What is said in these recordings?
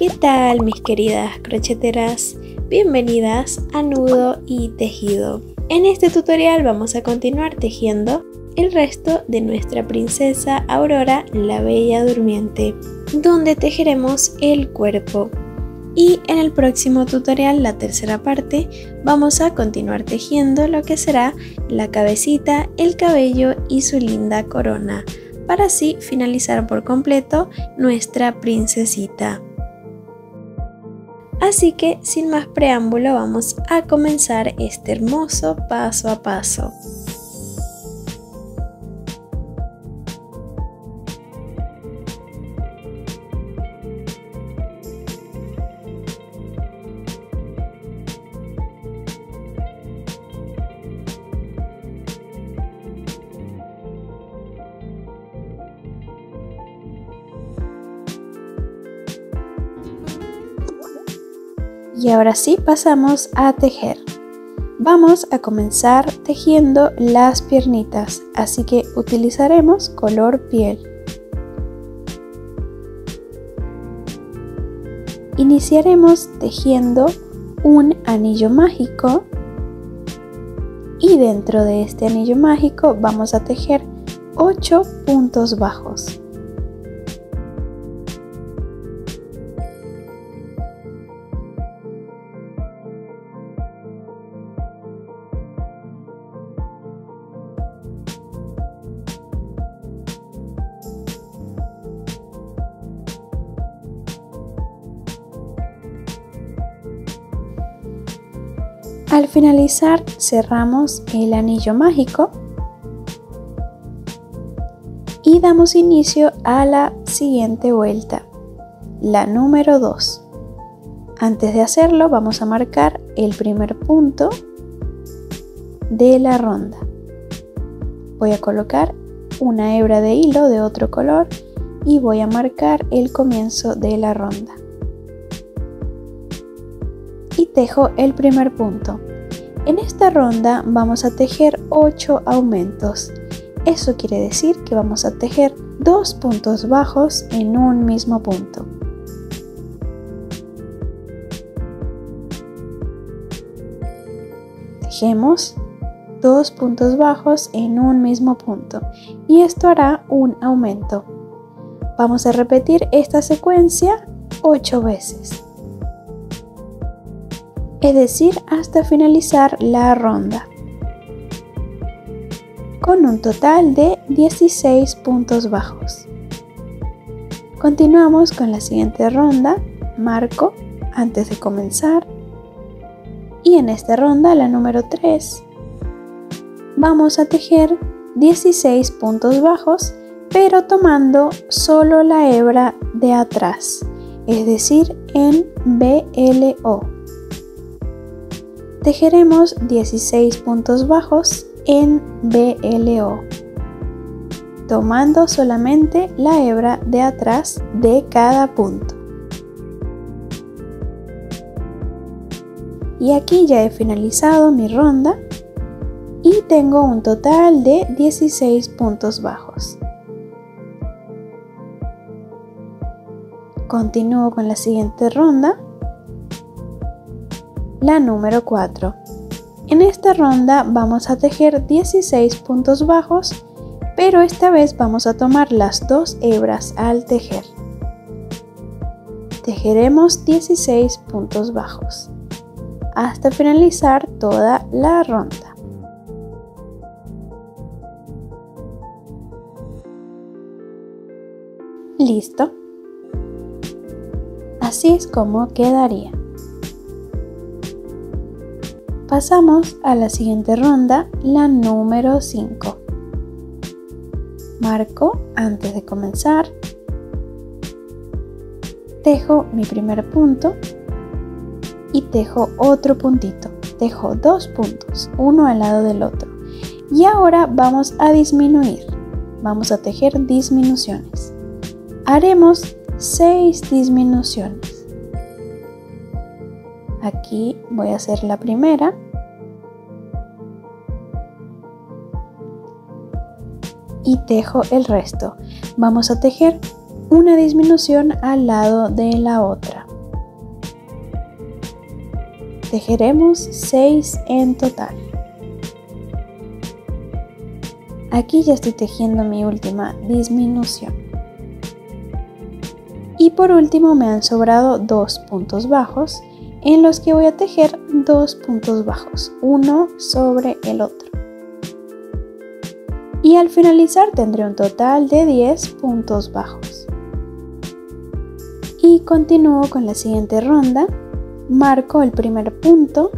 ¿Qué tal, mis queridas crocheteras? Bienvenidas a Nudo y Tejido. En este tutorial vamos a continuar tejiendo el resto de nuestra princesa Aurora, la Bella Durmiente, donde tejeremos el cuerpo. Y en el próximo tutorial, la tercera parte, vamos a continuar tejiendo lo que será la cabecita, el cabello y su linda corona, para así finalizar por completo nuestra princesita. Así que sin más preámbulo vamos a comenzar este hermoso paso a paso. Y ahora sí pasamos a tejer. Vamos a comenzar tejiendo las piernitas, así que utilizaremos color piel. Iniciaremos tejiendo un anillo mágico y dentro de este anillo mágico vamos a tejer 8 puntos bajos. Al finalizar cerramos el anillo mágico y damos inicio a la siguiente vuelta, la número 2. Antes de hacerlo vamos a marcar el primer punto de la ronda. Voy a colocar una hebra de hilo de otro color y voy a marcar el comienzo de la ronda. Y tejo el primer punto. En esta ronda vamos a tejer 8 aumentos. Eso quiere decir que vamos a tejer 2 puntos bajos en un mismo punto. Tejemos 2 puntos bajos en un mismo punto y esto hará un aumento. Vamos a repetir esta secuencia 8 veces. Es decir, hasta finalizar la ronda, con un total de 16 puntos bajos. Continuamos con la siguiente ronda, marco antes de comenzar, y en esta ronda, la número 3, vamos a tejer 16 puntos bajos, pero tomando solo la hebra de atrás, es decir, en BLO. Tejeremos 16 puntos bajos en BLO, tomando solamente la hebra de atrás de cada punto. Y aquí ya he finalizado mi ronda y tengo un total de 16 puntos bajos. Continúo con la siguiente ronda, la número 4. En esta ronda vamos a tejer 16 puntos bajos, pero esta vez vamos a tomar las 2 hebras al tejer. Tejeremos 16 puntos bajos hasta finalizar toda la ronda. Listo. Así es como quedaría. Pasamos a la siguiente ronda, la número 5. Marco antes de comenzar, tejo mi primer punto y tejo otro puntito. Tejo 2 puntos, uno al lado del otro. Y ahora vamos a disminuir. Vamos a tejer disminuciones. Haremos 6 disminuciones. Aquí voy a hacer la primera. Y tejo el resto. Vamos a tejer una disminución al lado de la otra. tejeremos 6 en total. Aquí ya estoy tejiendo mi última disminución. Y por último me han sobrado 2 puntos bajos en los que voy a tejer 2 puntos bajos, uno sobre el otro. Y al finalizar tendré un total de 10 puntos bajos. Y continúo con la siguiente ronda, marco el primer punto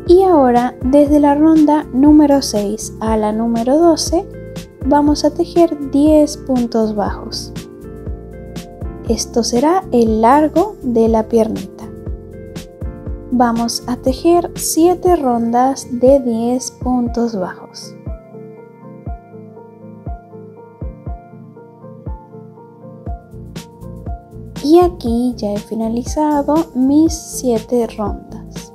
y ahora desde la ronda número 6 a la número 12 vamos a tejer 10 puntos bajos. Esto será el largo de la piernita. Vamos a tejer 7 rondas de 10 puntos bajos. Y aquí ya he finalizado mis 7 rondas.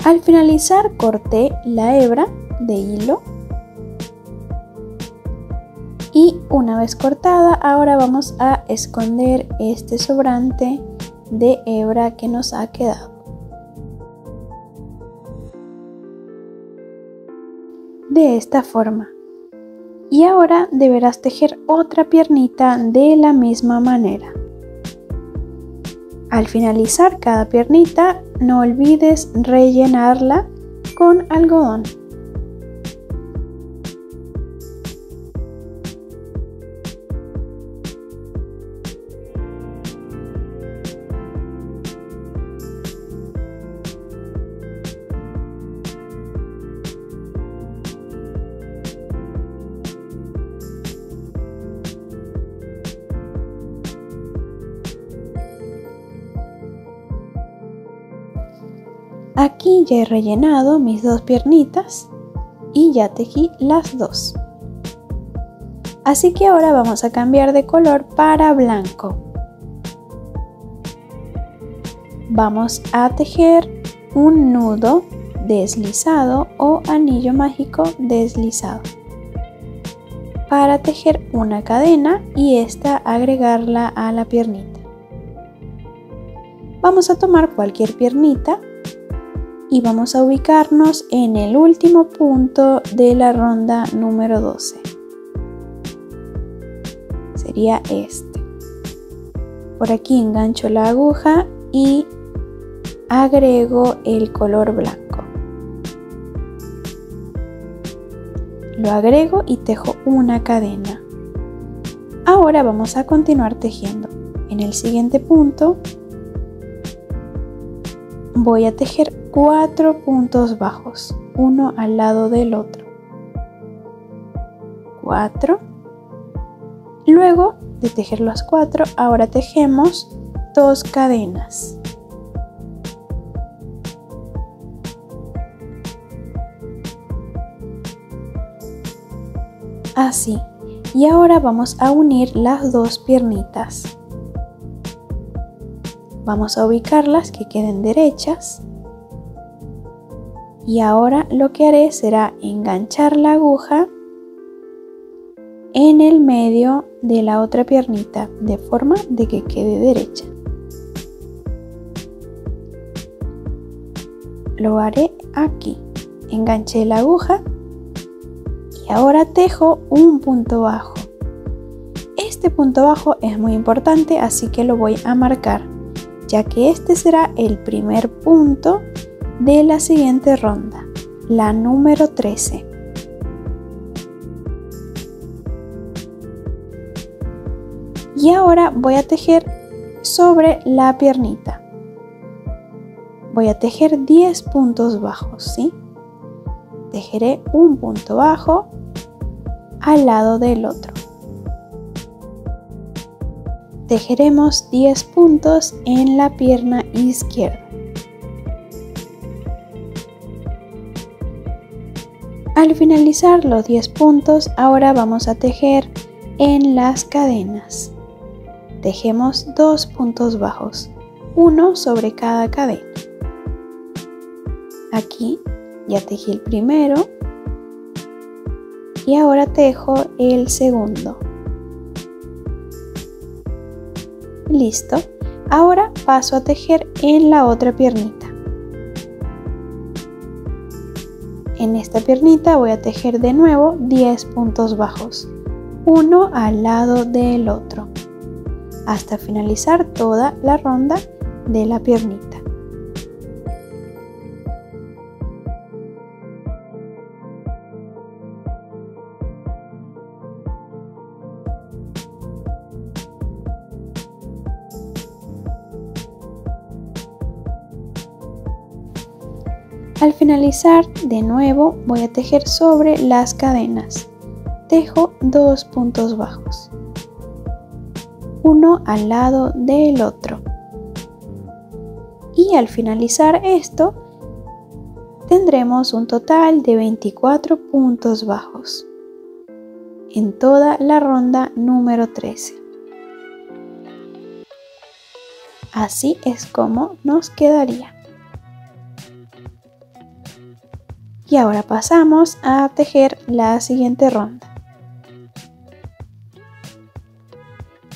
Al finalizar corté la hebra de hilo. Y una vez cortada, ahora vamos a esconder este sobrante de hebra que nos ha quedado. De esta forma. Y ahora deberás tejer otra piernita de la misma manera. Al finalizar cada piernita, no olvides rellenarla con algodón. Aquí ya he rellenado mis 2 piernitas y ya tejí las 2. Así que ahora vamos a cambiar de color para blanco. Vamos a tejer un nudo deslizado o anillo mágico deslizado. Para tejer una cadena y esta agregarla a la piernita. Vamos a tomar cualquier piernita y vamos a ubicarnos en el último punto de la ronda número 12. Sería este. Por aquí engancho la aguja y agrego el color blanco. Lo agrego y tejo una cadena. Ahora vamos a continuar tejiendo. En el siguiente punto voy a tejer 4 puntos bajos, uno al lado del otro. 4. Luego de tejer los 4, ahora tejemos 2 cadenas. Así. Y ahora vamos a unir las 2 piernitas. Vamos a ubicarlas que queden derechas. Y ahora lo que haré será enganchar la aguja en el medio de la otra piernita de forma de que quede derecha. Lo haré aquí. Enganché la aguja y ahora tejo un punto bajo. Este punto bajo es muy importante, así que lo voy a marcar, ya que este será el primer punto de la siguiente ronda, la número 13. Y ahora voy a tejer sobre la piernita. Voy a tejer 10 puntos bajos, ¿sí? Tejeré un punto bajo al lado del otro. Tejeremos 10 puntos en la pierna izquierda. Al finalizar los 10 puntos, ahora vamos a tejer en las cadenas. Tejemos 2 puntos bajos, uno sobre cada cadena. Aquí ya tejí el primero y ahora tejo el segundo. Listo. Ahora paso a tejer en la otra piernita. En esta piernita voy a tejer de nuevo 10 puntos bajos, uno al lado del otro, hasta finalizar toda la ronda de la piernita. Al finalizar, de nuevo voy a tejer sobre las cadenas. Tejo 2 puntos bajos, uno al lado del otro. Y al finalizar esto, tendremos un total de 24 puntos bajos en toda la ronda número 13. Así es como nos quedaría. Y ahora pasamos a tejer la siguiente ronda.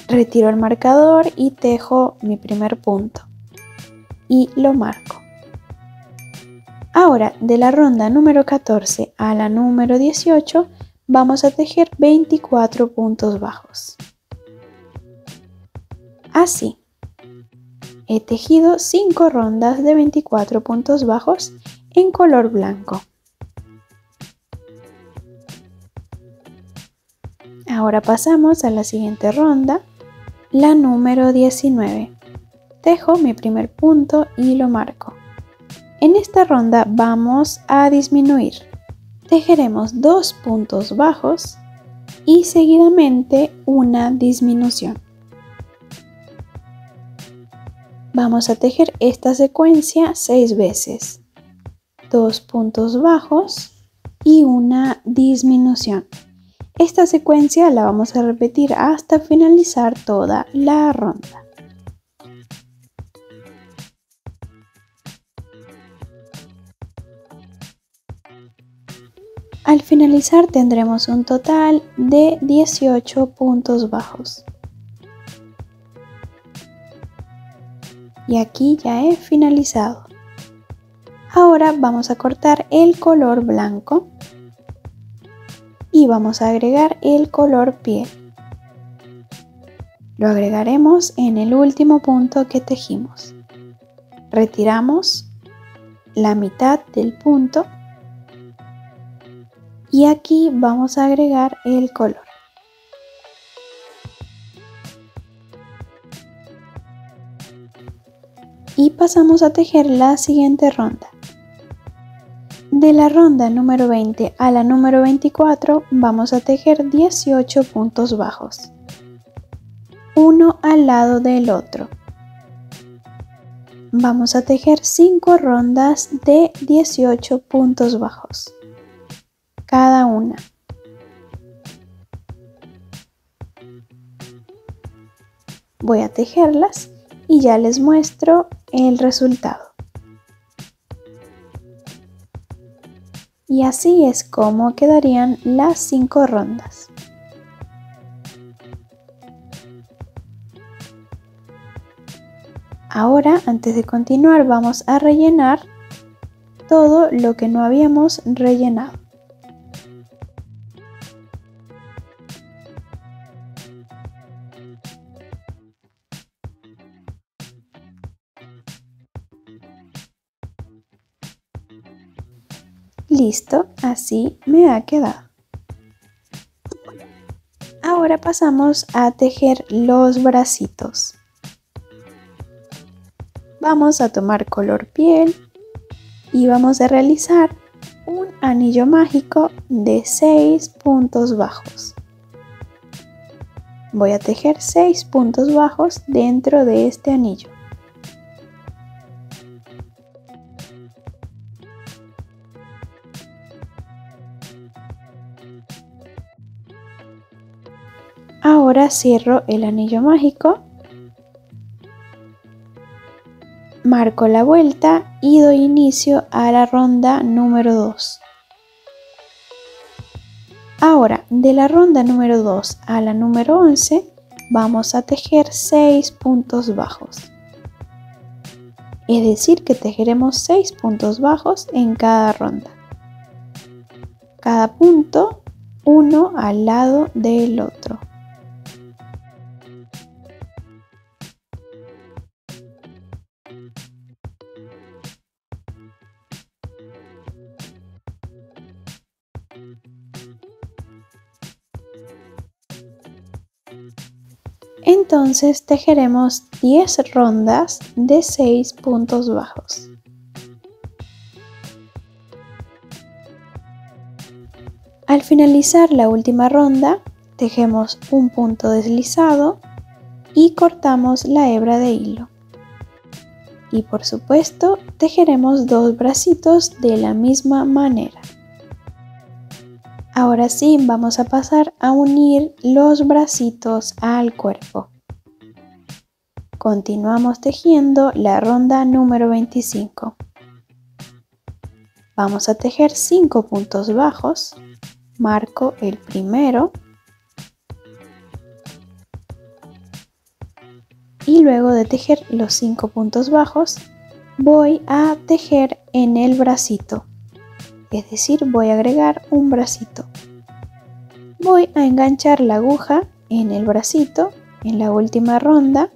Retiro el marcador y tejo mi primer punto y lo marco. Ahora, de la ronda número 14 a la número 18 vamos a tejer 24 puntos bajos. Así, he tejido 5 rondas de 24 puntos bajos en color blanco. Ahora pasamos a la siguiente ronda, la número 19. Tejo mi primer punto y lo marco. En esta ronda vamos a disminuir. Tejeremos 2 puntos bajos y seguidamente una disminución. Vamos a tejer esta secuencia 6 veces. 2 puntos bajos y una disminución. Esta secuencia la vamos a repetir hasta finalizar toda la ronda. Al finalizar tendremos un total de 18 puntos bajos. Y aquí ya he finalizado. Ahora vamos a cortar el color blanco. Y vamos a agregar el color piel. Lo agregaremos en el último punto que tejimos. Retiramos la mitad del punto y aquí vamos a agregar el color. Y pasamos a tejer la siguiente ronda. De la ronda número 20 a la número 24 vamos a tejer 18 puntos bajos, uno al lado del otro. Vamos a tejer 5 rondas de 18 puntos bajos, cada una. Voy a tejerlas y ya les muestro el resultado. Y así es como quedarían las 5 rondas. Ahora, antes de continuar, vamos a rellenar todo lo que no habíamos rellenado. Listo, así me ha quedado. Ahora pasamos a tejer los bracitos. Vamos a tomar color piel y vamos a realizar un anillo mágico de 6 puntos bajos. Voy a tejer 6 puntos bajos dentro de este anillo. Ahora cierro el anillo mágico, marco la vuelta y doy inicio a la ronda número 2. Ahora, de la ronda número 2 a la número 11, vamos a tejer 6 puntos bajos. es decir que tejeremos 6 puntos bajos en cada ronda. Cada punto uno al lado del otro. Entonces tejeremos 10 rondas de 6 puntos bajos. Al finalizar la última ronda, tejemos un punto deslizado y cortamos la hebra de hilo. Y por supuesto, tejeremos 2 bracitos de la misma manera. Ahora sí, vamos a pasar a unir los bracitos al cuerpo. Continuamos tejiendo la ronda número 25. Vamos a tejer 5 puntos bajos. Marco el primero. Y luego de tejer los 5 puntos bajos, voy a tejer en el bracito. Es decir, voy a agregar un bracito. Voy a enganchar la aguja en el bracito en la última ronda.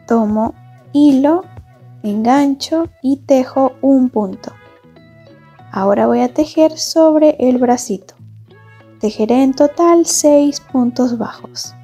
Tomo hilo, engancho y tejo un punto. Ahora voy a tejer sobre el bracito. Tejeré en total 6 puntos bajos.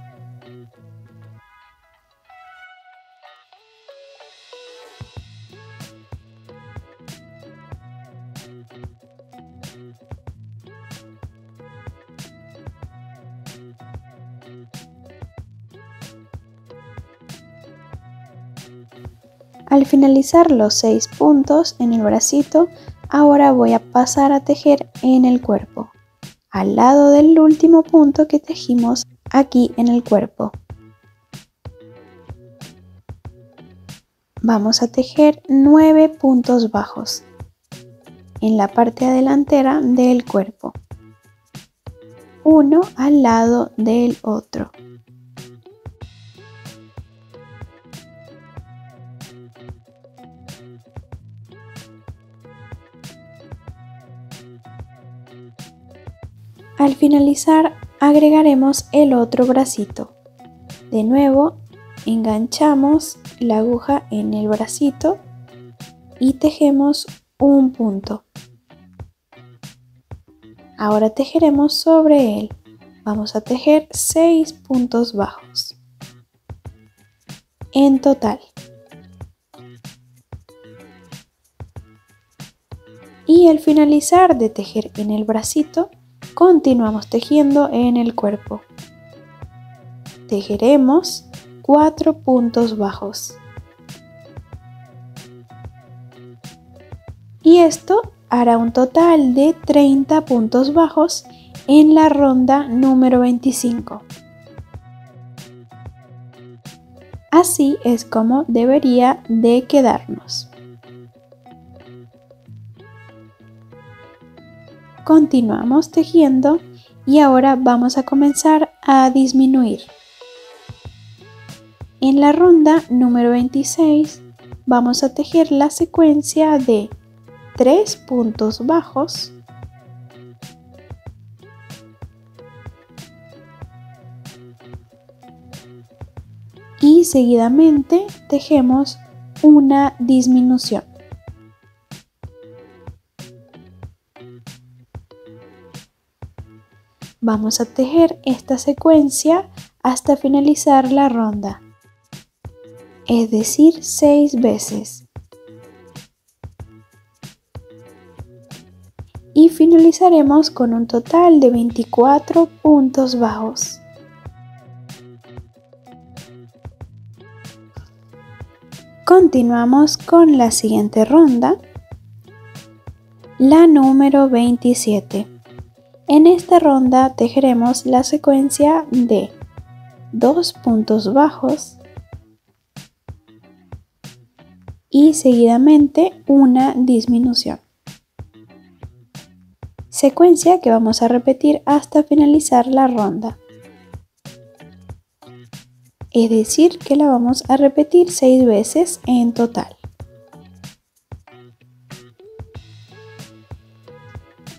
Al finalizar los 6 puntos en el bracito, ahora voy a pasar a tejer en el cuerpo, al lado del último punto que tejimos aquí en el cuerpo. Vamos a tejer 9 puntos bajos en la parte delantera del cuerpo, uno al lado del otro. Al finalizar agregaremos el otro bracito. De nuevo enganchamos la aguja en el bracito y tejemos un punto. Ahora tejeremos sobre él. Vamos a tejer 6 puntos bajos en total. Y al finalizar de tejer en el bracito, continuamos tejiendo en el cuerpo. Tejeremos 4 puntos bajos. Y esto hará un total de 30 puntos bajos en la ronda número 25. Así es como debería de quedarnos. Continuamos tejiendo y ahora vamos a comenzar a disminuir. En la ronda número 26 vamos a tejer la secuencia de 3 puntos bajos, y seguidamente tejemos una disminución. Vamos a tejer esta secuencia hasta finalizar la ronda, es decir, 6 veces. Y finalizaremos con un total de 24 puntos bajos. Continuamos con la siguiente ronda, la número 27. En esta ronda tejeremos la secuencia de 2 puntos bajos y seguidamente una disminución. Secuencia que vamos a repetir hasta finalizar la ronda. es decir que la vamos a repetir 6 veces en total.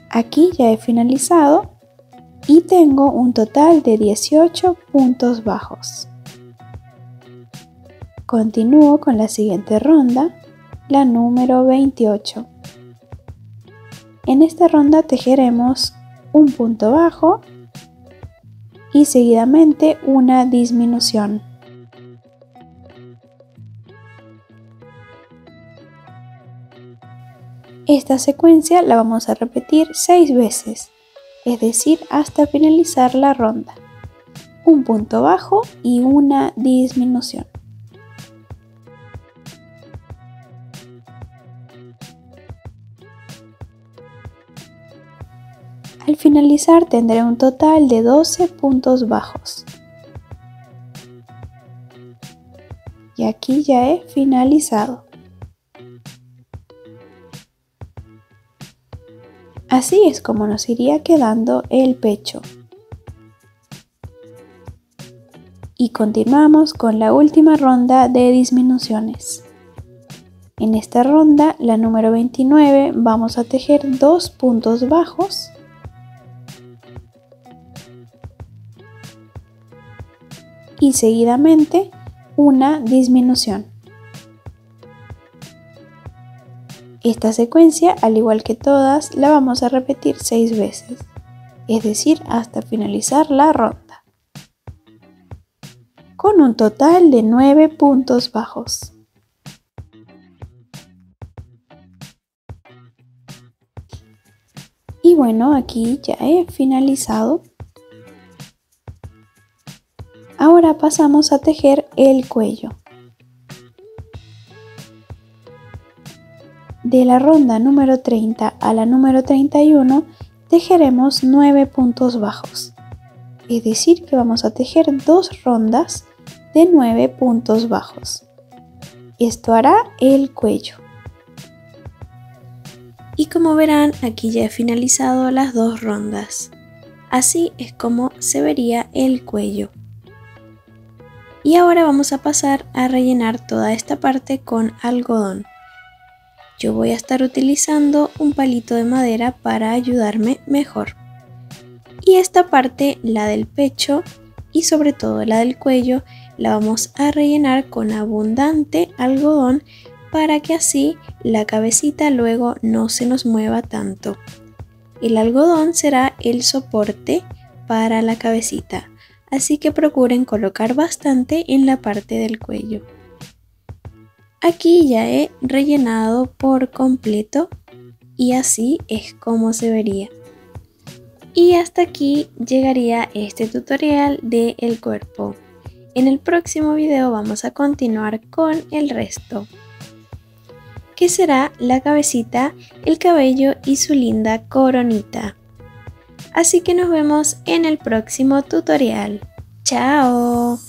Aquí ya he finalizado y tengo un total de 18 puntos bajos. Continúo con la siguiente ronda, la número 28. En esta ronda tejeremos un punto bajo y seguidamente una disminución. Esta secuencia la vamos a repetir 6 veces, es decir, hasta finalizar la ronda. Un punto bajo y una disminución. Al finalizar tendré un total de 12 puntos bajos. Y aquí ya he finalizado. Así es como nos iría quedando el pecho. Y continuamos con la última ronda de disminuciones. En esta ronda, la número 29, vamos a tejer 2 puntos bajos y seguidamente una disminución. Esta secuencia, al igual que todas, la vamos a repetir 6 veces, es decir, hasta finalizar la ronda, con un total de 9 puntos bajos. Y bueno, aquí ya he finalizado. Ahora pasamos a tejer el cuello. De la ronda número 30 a la número 31 tejeremos 9 puntos bajos, es decir que vamos a tejer 2 rondas de 9 puntos bajos. Esto hará el cuello. Y como verán, aquí ya he finalizado las 2 rondas. Así es como se vería el cuello. Y ahora vamos a pasar a rellenar toda esta parte con algodón. Yo voy a estar utilizando un palito de madera para ayudarme mejor. Y esta parte, la del pecho y sobre todo la del cuello, la vamos a rellenar con abundante algodón para que así la cabecita luego no se nos mueva tanto. El algodón será el soporte para la cabecita, así que procuren colocar bastante en la parte del cuello. Aquí ya he rellenado por completo y así es como se vería. Y hasta aquí llegaría este tutorial del cuerpo. En el próximo video vamos a continuar con el resto, que será la cabecita, el cabello y su linda coronita. Así que nos vemos en el próximo tutorial. ¡Chao!